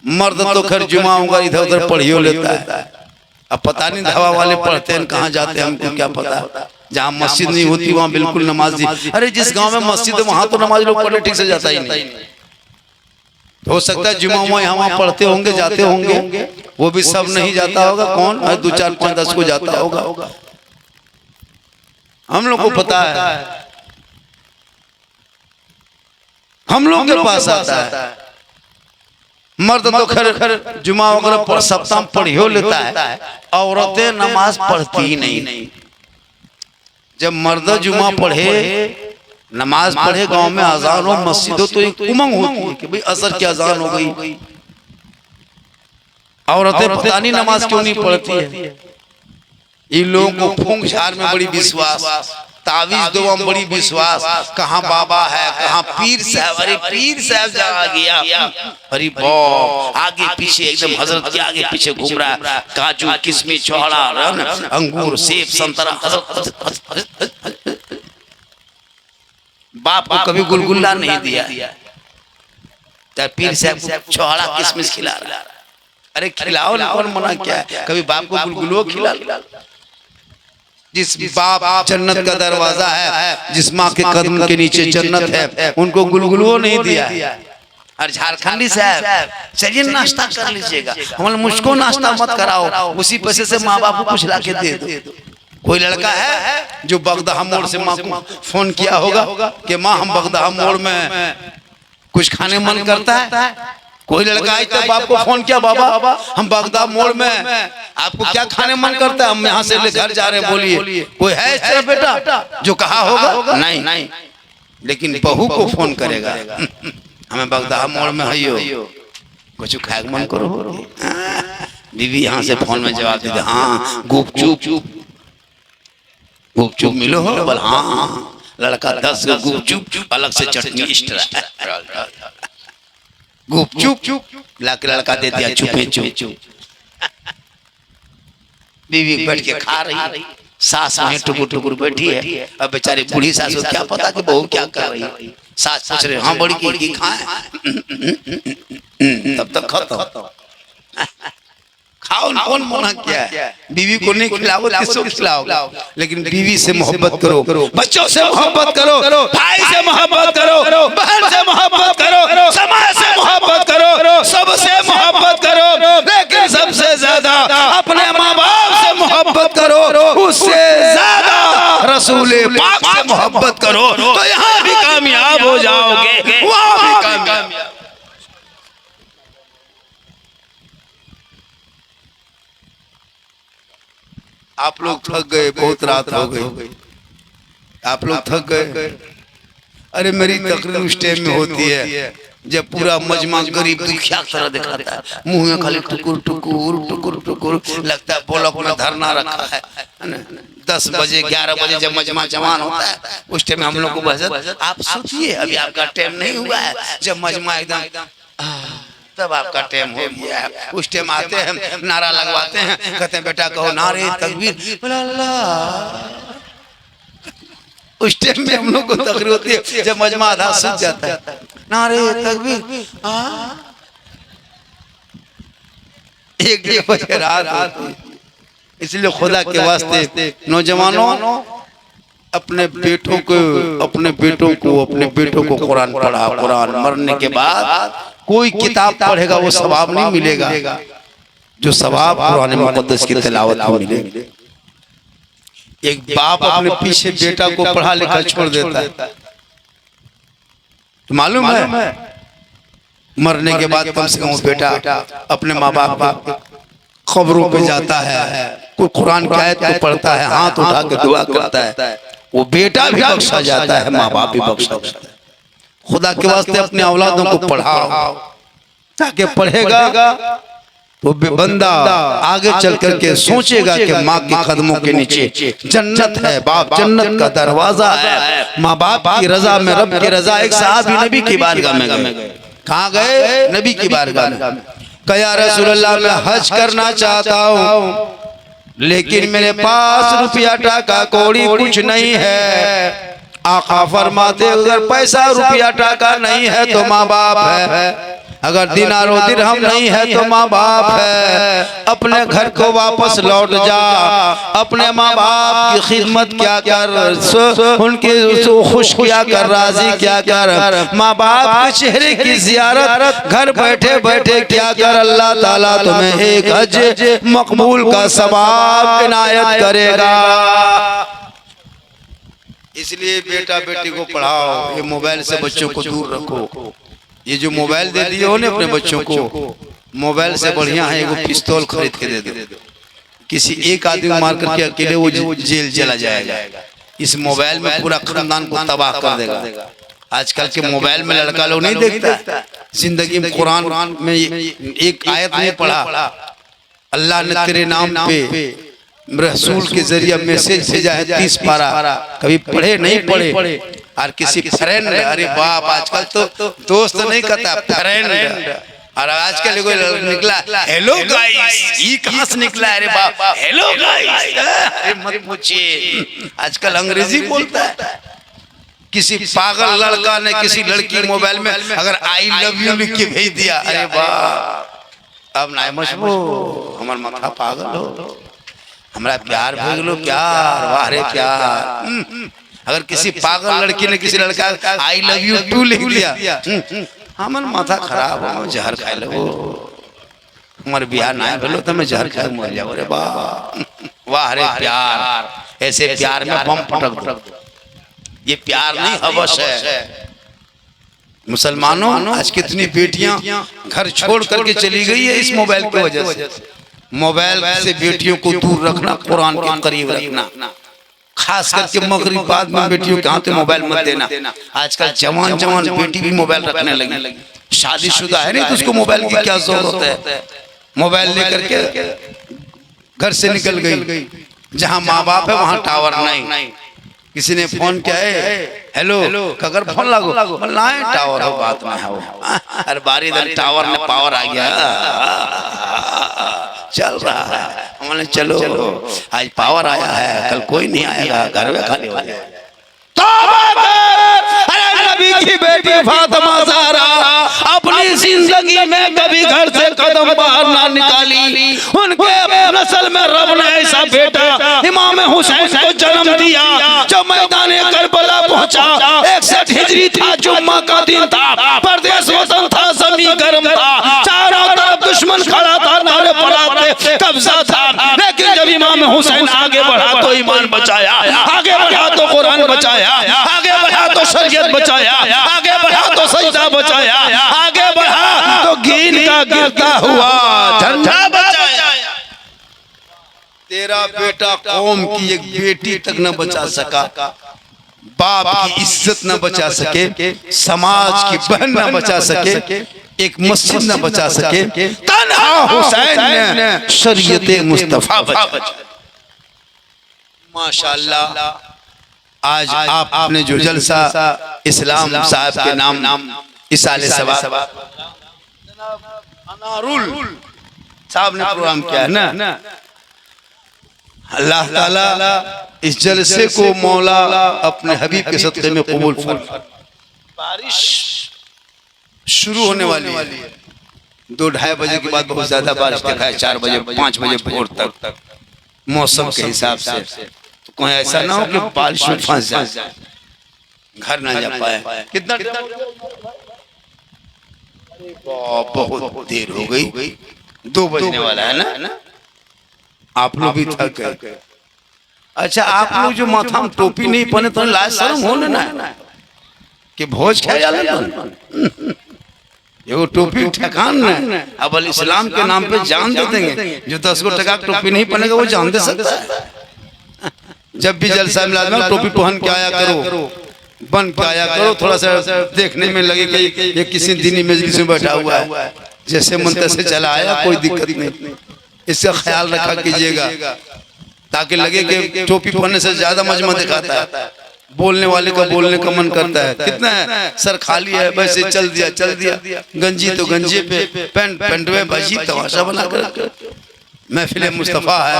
मर्द तो खैर जुमा होगा इधर उधर पढ़ियो लेता है, अब पता नहीं धावा वाले पढ़ते हैं कहाँ जाते हैं, हमको क्या पता। जहाँ मस्जिद नहीं होती वहाँ बिल्कुल नमाज नहीं। अरे जिस गांव में मस्जिद है वहां तो नमाज लोग पढ़ने ठीक से जाता ही नहीं। हो सकता है जुमा वहाँ पढ़ते होंगे, जाते होंगे, वो भी सब नहीं जाता होगा, कौन 2 4 5 10 को जाता होगा। हम लोग को पता है, हम लोग के पास आता है। मर्द तो खैर जुमा वगैरह सप्ताह पढ़ी हो लेता है, औरतें नमाज पढ़ती ही नहीं। जब मर्द जुमा पढ़े, नमाज पढ़े, गांव में अजान हो, मस्जिद हो, तो एक उमंग होती है कि भाई असर की अजान हो गई। औरतें पता नहीं नमाज क्यों नहीं पढ़ती है। इन लोगों को फूंक झाड़ में बड़ी विश्वास, तावीज दुआ में बड़ी विश्वास, कहाँ बाबा है, कहाँ पीर साहब, अरे पीर साहब जा गया, अरे बाप आगे पीछे एकदम हजरत के आगे पीछे घूम रहा है, काजू किशमिश छोड़ा अंगूर सेब संतरा, बाप को कभी गुलगुल्ला नहीं दिया, पीर साहब छोड़ा किशमिश खिला रहा। अरे खिलाओ ना, और मना क्या है, कभी बाप को गुलगुलो खिला। जिस बाप जन्नत का दरवाजा है, जिस माँ के कदम के नीचे जन्नत है, उनको गुलगुलो नहीं दिया। और झारखंडी साहब चलिए नाश्ता कर लीजिएगा, हम मुझको नाश्ता मत कराओ, उसी पैसे से माँ बाप को कुछ ला के दे दो। कोई लड़का है जो बगदाह मोड़ से माँ को फोन किया होगा कि माँ हम बगदाह मोड़ में कुछ खाने मन करता है। कोई लड़का है तो बाप को फोन किया, बाबा हम बगदाह मोड़ में आपको क्या खाने मन करता है, हम यहाँ से ले घर जा रहे हैं, बोलिए। कोई है इस बेटा जो कहा होगा? नहीं, लेकिन बहू को फोन करेगा, हमें बगदाह मोड़ में है कुछ खाए मन करो। बीवी यहाँ से फोन में जवाब देते, हाँ गुपचुप मिलो हो, बोल हाँ। लड़का 10 गुपचुप अलग से चटनी एक्स्ट्रा, गुपचुप लड़का दे दिया चुपे चुप। बीवी बैठ के खा रही, सास वहीं टुकुर टुकुर बैठी है। अब बेचारी बूढ़ी सास को क्या पता कि बहू क्या कर रही है। सास पूछ रहे हाँ बड़ी की खाए, तब तक खत्म। खाओ, कौन मना किया है? बीवी को नहीं खिलाओ, किसको खिलाओ? लेकिन बीवी से मोहब्बत करो, बच्चों से मोहब्बत करो, भाई से मोहब्बत करो, बहन से मोहब्बत करो, समाज से मोहब्बत करो, सबसे मोहब्बत करो, लेकिन सबसे ज्यादा अपने माँ बाप से मोहब्बत करो, उससे ज्यादा रसूले पाक से मोहब्बत करो, तो यहाँ भी कामयाब हो जाओगे, वहाँ भी कामयाब। आप लोग थक गए, बहुत रात हो गई, आप लोग थक गए। अरे मेरी तकरीर उस टाइम में होती है जब पूरा मजमा गरीब दुखिया तरह दिखाता है, मुंह में खाली टुकुर टुकुर टुकुर टुकुर, लगता है ब्लॉक में धरना रखा है। 10 बजे 11 बजे जब मजमा जवान होता है, उस टाइम हम लोग को बहस, आप सोचिए अभी आपका टाइम नहीं हुआ है, जब मजमा एकदम तब आपका टाइम हो गया है। उस टाइम आते हैं, नारा लगवाते हैं, कहते हैं बेटा कहो नारे तकबीर, उस टाइम में हम लोग को तकरीर होती है जब मजमा आधा सूख जाता है, नारे तकबीर। 1-1:30 बजे रात होती। इसलिए खुदा के वास्ते नौजवानों अपने बेटों को कुरान पढ़ा। कुरान मरने के बाद कोई किताब पढ़ेगा वो सवाब नहीं मिलेगा जो सवाब कुरान मुक़द्दस की तिलावत में मिलेगा। एक बाप अपने पीछे बेटा को पढ़ा लिखा छोड़ देता है, तो मालूम है मरने के बाद कम से कम बेटा अपने माँ बाप खबरों पे जाता है, कोई कुरान की आयत को पढ़ता है, हाथ उठा के दुआ करता है, वो बेटा भी बख्शा जाता है, माँ बाप भी बख्शा जाता है। खुदा के वास्ते अपने औलादों को पढ़ाओ, ताकि पढ़ेगा तो बंदा आगे चल करके सोचेगा कि माँ के कदमों के नीचे जन्नत है, बाप जन्नत का दरवाजा है। माँ बाप की रजा में रब की रजा। एक साहबी नबी की बारगाह में गए, कहाँ गए? नबी की बारगाह में। कहा या रसूलल्लाह मैं हज करना चाहता हूँ, लेकिन मेरे पास रुपया टाका कौड़ी कुछ नहीं है। आका फरमाते अगर पैसा रुपया टाका नहीं है तो माँ बाप है, अगर दिनार और दिरहम नहीं है तो माँ बाप है, अपने घर को वापस लौट जा, अपने माँ बाप की खिदमत क्या कर, उनके खुश क्या कर, राजी क्या कर, माँ बाप के चेहरे की जियारत घर बैठे बैठे क्या कर। अल्लाह ताला तुम्हें एक हज मकबूल का सवाब इनायत करेगा। इसलिए बेटा बेटी को पढ़ाओ, ये मोबाइल से बच्चों को दूर रखो। ये जो मोबाइल दे दिए हो ना अपने बच्चों को, मोबाइल से बढ़िया है वो पिस्तौल खरीद के दे दो। किसी एक आदमी मार करके अकेले वो जेल चला जाएगा। इस मोबाइल में पूरा खानदान को तबाह कर देगा। आजकल के मोबाइल में लड़का लोग नहीं देखता। जिंदगी में कुरान में एक आयत नहीं पढ़ा, अल्लाह ने तेरे नाम पे रसूल के जरिए मैसेज भेजा है 30 पारा, कभी पढ़े नहीं पढ़े। और किसी फ्रेंड, अरे बाप आजकल तो दोस्त नहीं कहता फ्रेंड। और आजकल निकला हेलो गाइस, ये कहां से निकला? अरे बाप हेलो गाइस, अरे मत पूछिए, आजकल अंग्रेजी बोलता है। किसी पागल लड़का ने किसी लड़की मोबाइल में अगर आई लव यू लिख के भेज दिया, अरे बाप अब ना मशबू हमार माथा पागल हो, हमारा प्यार भेज लो, प्यार वाह रे प्यार। अगर किसी पागल लड़की ने किसी लड़का आई लव यू टू लिख दिया, हमार माथा खराब हो, जहर खाए लो, हमारे बिहार ना भेलो तो मैं जहर खाए मर जाओ रे वाह रे प्यार। ऐसे प्यार में बम पटक दो, ये प्यार नहीं हवस है। मुसलमानों आज कितनी बेटियां घर छोड़ करके चली गई है इस मोबाइल की वजह से। मोबाइल से बेटियों को दूर रखना, कुरान के करीब रखना, खास करके मगरिब बाद में बेटियों के हाथ में मोबाइल मत देना। आजकल जवान जवान बेटी भी मोबाइल रखने लगी, शादीशुदा है नहीं तो उसको मोबाइल की क्या जरूरत है। मोबाइल लेकर के घर से निकल गई, जहाँ माँ बाप है वहाँ टावर नहीं। किसी ने फोन किया है हेलो, अगर फोन लागो टावर हो, बात में हो, अरे बारी टावर में पावर आ गया, चल रहा है। हमने चलो आज पावर आया है, कल कोई नहीं आएगा, घर में खाली हो जाएगा। नबी की बेटी फातिमा ज़हरा अपनी जिंदगी में कभी घर से कदम बाहर ना निकाली। उनके नस्ल में रब ने ऐसा बेटा इमाम हुसैन को जन्म दिया। जब मैदान करबला पहुंचा, 61 हिजरी था, जुम्मा का दिन था, परदेश वतन था, ज़मीन गर्म था, चारों तरफ दुश्मन खड़ा था, नारे पड़ाते कब्जा था। लेकिन जब इमाम हुसैन आगे बढ़ा तो ईमान बचाया, आगे बढ़ा तो कुरान बचाया, आगे बढ़ा तो शरीयत बचाया, आगे बढ़ा तो सजदा बचाया, आगे बढ़ा तो दीन का गिरता हुआ झंडा बचाया। तेरा बेटा कौम की एक बेटी तक न बचा सका, बाप की इज्जत न बचा सके, समाज की बहन न बचा सके, एक मस्जिद न बचा सके, तन्हा हुसैन ने शरीयत मुस्तफा बचा। माशाअल्लाह आज आपने जो जलसा इस्लाम साहब के नाम इसाले सवाब अनारुल साहब ने प्रोग्राम किया है ना, अल्लाह ताला इस जलसे को मौला अपने हबीब के सदक़े में कबूल फरमाए। बारिश शुरू होने वाली है, 2-2:30 बजे के बाद बहुत ज्यादा बारिश देखा है, 4 बजे 5 बजे भोर तक मौसम के हिसाब से। तो कोई ऐसा ना हो कि बारिश में फंस जाए, घर ना जा पाए। कितना बहुत देर हो गई, 2 बजने वाला है ना, आप लोग भी थक गए। अच्छा आप लोग जो माथा में टोपी नहीं पहने तो लाज शर्म हो ना कि भोज खाया ये टोपी ठकान न, अब इस्लाम के नाम पे जान दे देंगे। जो 10 टका टोपी नहीं पहनेगा वो जान दे सकता है। जब भी जलसा में टोपी पहन के आया करो, बन के आया करो, थोड़ा सा देखने में लगे कि ये किसी दीनी मजलिस में बैठा हुआ है, जैसे मन तैसे चला आया, कोई दिक्कत नहीं। इसका ख्याल रखा कीजिएगा ताकि लगे कि टोपी पहनने से ज्यादा मजमा दिखाता है, बोलने वाले का बोलने का मन करता है। कितना है सर खाली है, वैसे चल दिया, गंजी तो गंजे पे, पैंट में बजी तमाशा बना कर। महफिल मुस्तफ़ा है,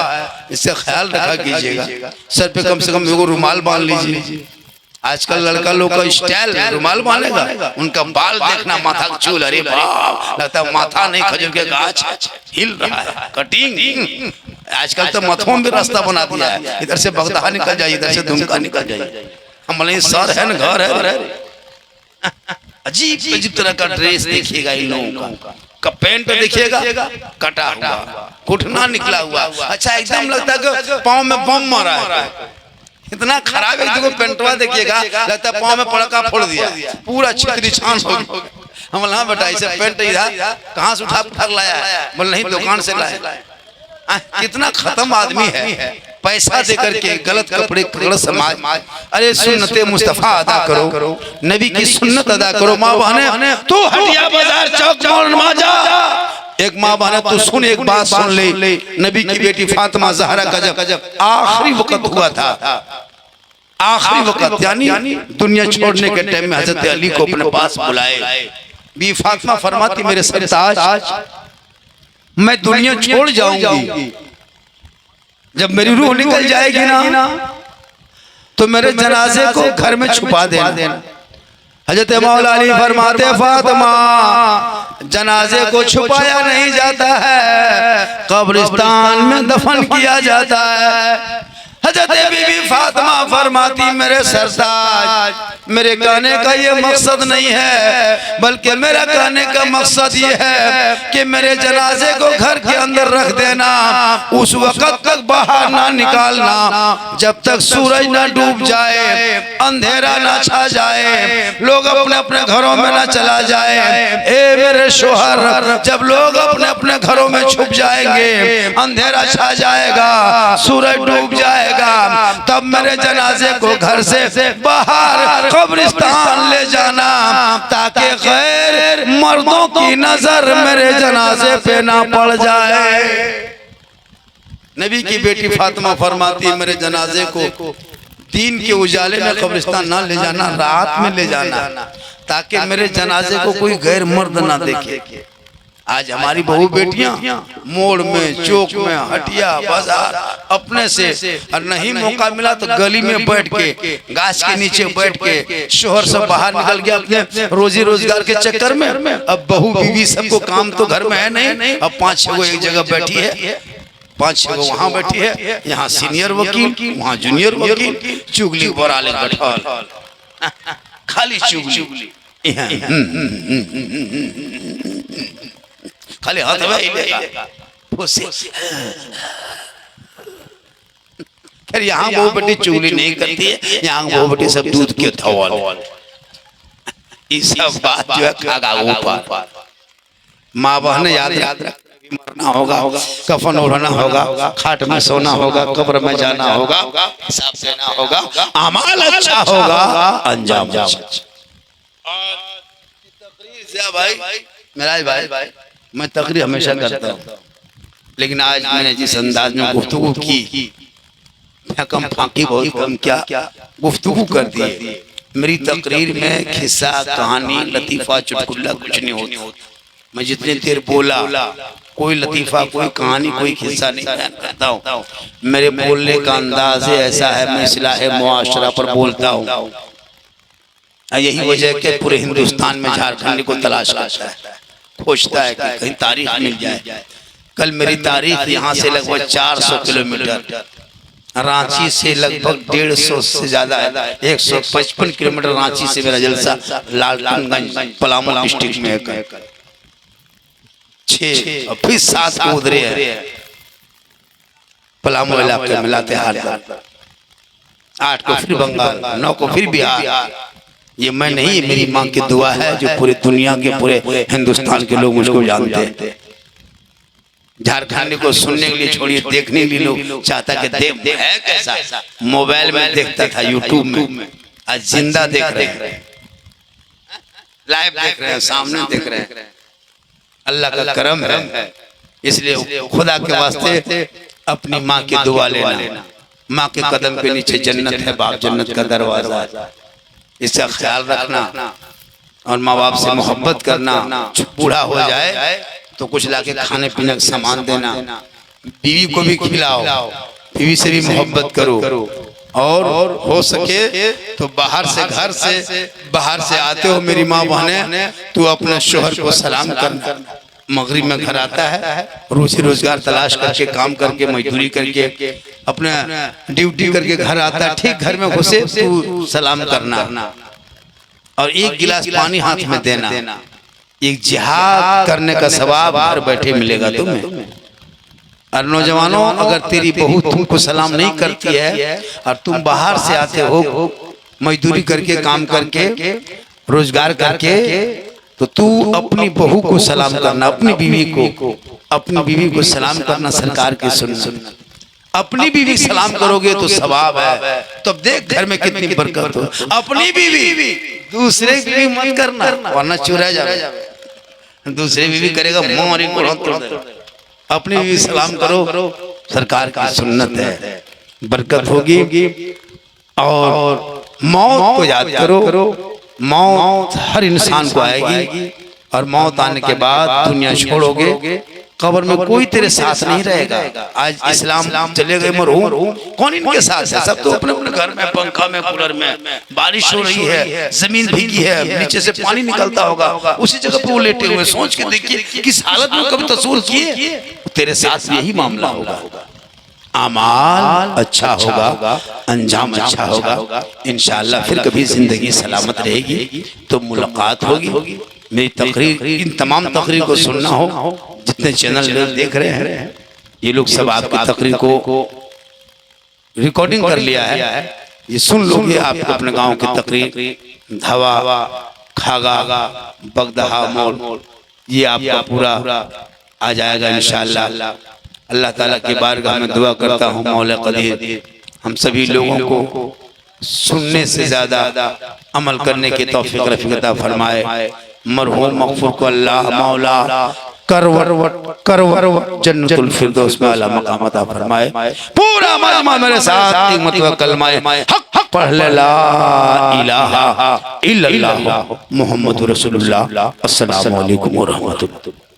इससे ख्याल रखा कीजिएगा। सर पे कम से कम एगो रुमाल बांध लीजिए, आजकल लड़का लोग का स्टाइल रुमाल मानेगा, उनका बाल देखना, माथा का चूल, अरे बाप, लगता है माथा नहीं खजूर के गाछ हिल रहा है, कटिंग। आजकल तो मथों में रास्ता बना दिया है, इधर से बगदाहा निकल जाए, इधर से दुमका निकल जाए। हम सर है न घर है, अजीब अजीब तरह का ड्रेस देखिएगा इन लोगों का पैंट देखिएगा कटा हुआ, घुटना निकला हुआ, अच्छा एकदम लगता है पाँव में बम मारा है, इतना खराब है। देखो पेंटवा देखिएगा, लगता है पाँव में पड़का फोड़ दिया, पूरा छितरी छान हो गया। हम बोला बेटा इसे पेंट कहाँ से उठा कर लाया है? बोल नहीं दुकान से लाया। कितना खत्म आदमी है, पैसा दे करके गलत कपड़े गलत समाज। अरे सुन्नते मुस्तफा अदा करो, नबी की सुन्नत अदा करो। माँ बहने तू हटिया बाजार चौक मोड़ जा, एक माँ बहने तू सुन, एक बात सुन ले। नबी की बेटी फातिमा ज़हरा का जब आखिरी वक्त हुआ था, आखिरी वक्त यानी दुनिया छोड़ने के टाइम में हजरत अली को अपने पास बुलाए। बी फातिमा फरमाती मेरे सरताज मैं दुनिया छोड़ जाऊंगी, जब मेरी रूह निकल जाएगी ना तो मेरे जनाजे को घर में छुपा देना। हजरत मौला अली फरमाते फातिमा जनाजे को छुपाया नहीं जाता है, कब्रिस्तान में दफन किया जाता है। हजरत बीबी फातिमा फरमाती मेरे सरताज मेरे कहने का ये मकसद नहीं है, बल्कि मेरा कहने का मकसद ये है कि मेरे जनाजे को घर के अंदर रख देना, उस वक्त तक बाहर ना निकालना जब तक सूरज ना डूब जाए, अंधेरा ना छा जाए, लोग अपने अपने घरों में ना चला जाए। ए मेरे शोहर, जब लोग अपने अपने घरों में छुप जाएंगे, अंधेरा छा जाएगा, सूरज डूब जाएगा, तब मेरे जनाजे को घर से बाहर कब्रिस्तान ले जाना, ताकि गैर मर्दों की नजर मेरे जनाजे पे ना पड़ जाए। नबी की बेटी फातिमा फरमाती मेरे जनाजे को दिन के उजाले में कब्रिस्तान ना ले जाना, रात में ले जाना, ताकि मेरे जनाजे को कोई गैर मर्द ना देखे। आज हमारी बहू बेटियां मोड़ में, चौक में, हटिया बाजार अपने से, और नहीं मौका मिला तो गली में बैठ के, गाछ के नीचे बैठ के, शोहर सब बाहर निकल गया अपने रोजी रोजगार के चक्कर में। अब बहू बीवी सबको काम तो घर में है नहीं, अब 5-6 गो एक जगह बैठी है, 5-6 गो वहाँ बैठी है, यहाँ सीनियर वकील, वहाँ जूनियर वकील, चुगली बोराले गठल, खाली चुगली, खाली हाथ फिर यहाँ वो बेटी चुगली नहीं करती है, यहाँ वो बेटी सब दूध के धवल, ये सब बात जो है खागा ऊपर। माँ बहन याद रख, मरना होगा, कफन ओढ़ना होगा, खाट में सोना होगा, कब्र में जाना होगा, हिसाब देना होगा, अमाल अच्छा होगा, अंजाम अच्छा। भाई मेराज भाई मैं तकरीर हमेशा करता हूँ, लेकिन आज मैंने जिस अंदाज में गुफ्तगू की, कम फांकी बहुत कम क्या गुफ्तगू कर दी। मेरी तकरीर में खिस्सा कहानी लतीफ़ा चुटकुला कुछ नहीं होता। मैं जितने देर बोला कोई लतीफ़ा कोई कहानी कोई खिस्सा नहीं बयान करता हूँ। मेरे बोलने का अंदाज ऐसा है, मैं इस्लाह मुआशरा पर बोलता हूँ। यही वजह है कि पूरे हिंदुस्तान में झारखंड को तलाश करता है, खोजता है कि कहीं तारीख मिल जाए। कल मेरी तारीख यहाँ से लगभग 400 किलोमीटर, रांची से लगभग 150 से ज्यादा है, 155 किलोमीटर रांची से मेरा जलसा लालगंज पलामू डिस्ट्रिक्ट में है। 6 और फिर 7 को उधरे है पलामू इलाके में लातेहार, 8 को फिर बंगाल, 9 को फिर बिहार। ये मैं नहीं, मेरी माँ की दुआ है जो पूरी दुनिया के पूरे हिंदुस्तान के लोग मुझको जानते हैं। झारखंड को सुनने के लिए छोड़िए, देखने के लिए लोग चाहता कि देख है कैसा। मोबाइल में देखता था, यूट्यूब में, आज जिंदा देख रहे हैं, लाइव देख रहे हैं, सामने देख रहे हैं। अल्लाह का करम है, इसलिए खुदा के वास्ते अपनी माँ की दुआ लेना। माँ के कदम के नीचे जन्नत है, बाप जन्नत का दरवाजा, इसका ख्याल रखना और माँ बाप से मोहब्बत करना। बूढ़ा हो जाए तो कुछ लाके खाने पीने का सामान देना, बीवी को भी खिलाओ, बीवी से भी मोहब्बत करो, और हो सके तो बाहर से आते हो मेरी माँ बहने, तू अपने शोहर को सलाम कर। मगरिब में घर आता है, रोजी रोजगार तलाश करके, काम करके, मजदूरी करके, अपने ड्यूटी करके घर आता है, ठीक घर में घुसे तू सलाम करना और एक गिलास पानी हाथ में देना। एक जिहाद करने का सवाब घर बैठे मिलेगा तुम्हें। और नौजवानों, अगर तेरी बहू तुमको सलाम नहीं करती है और तुम बाहर से आते हो मजदूरी करके, काम करके, रोजगार करके, तो तू अपनी बहू को सलाम करना, अपनी बीवी को सलाम करना सरकार की सुन्नत। अपनी बीवी सलाम करोगे तो सवाब है। तब देख घर में कितनी बरकत हो। अपनी बीवी, दूसरे की बीवी मत करना वरना चुरा जाएगा। दूसरे बीवी करेगा मोरी को। अपनी बीवी सलाम करो, सरकार की सुन्नत है, बरकत होगी। और मौत को याद करो, मौत हर इंसान को आएगी और मौत आने के बाद दुनिया छोड़ोगे, कब्र में कोई तेरे साथ नहीं रहेगा। आज इस्लाम चले गए मरहूम, कौन इनके साथ है? सब तो अपने अपने घर में, पंखा में, कूलर में। बारिश हो रही है, जमीन भीगी है, नीचे से पानी निकलता होगा, उसी जगह पे वो लेटे हुए। सोच के देखिए किस हालत में कभी तस्वीर किए। तेरे साथ यही मामला होगा। अमाल अच्छा होगा, अंजाम अच्छा होगा, इंशाअल्लाह फिर कभी जिंदगी सलामत रहेगी तो मुलाकात होगी। मेरी तकरीर, इन तमाम तकरीर को सुनना हो, जितने चैनल देख रहे हैं ये लोग सब आपकी तकरीर को रिकॉर्डिंग कर लिया है, ये सुन लोगे। आपको अपने गांव की तकरीर, धावा, खागा, बगदहा मोड़, ये आपका पूरा आ जाएगा इंशाअल्लाह। अल्लाह ताला की बारगाह में दुआ करता हूँ, मौला कदीर हम सभी लोगों को सुनने से ज्यादा अमल करने की तौफीक रफ़ीक अता फरमाए। मरहूम मग़फ़ूर को अल्लाह मौला करवट जन्नतुल फिरदौस में आला मकाम अता फरमाए। पूरा मजमा मेरे साथ मतलब कलमा हक पढ़ ले, ला इलाहा इल्लल्लाह मुहम्मदुर रसूलुल्लाह। अस्सलामु अलैकुम व रहमतुल्लाह।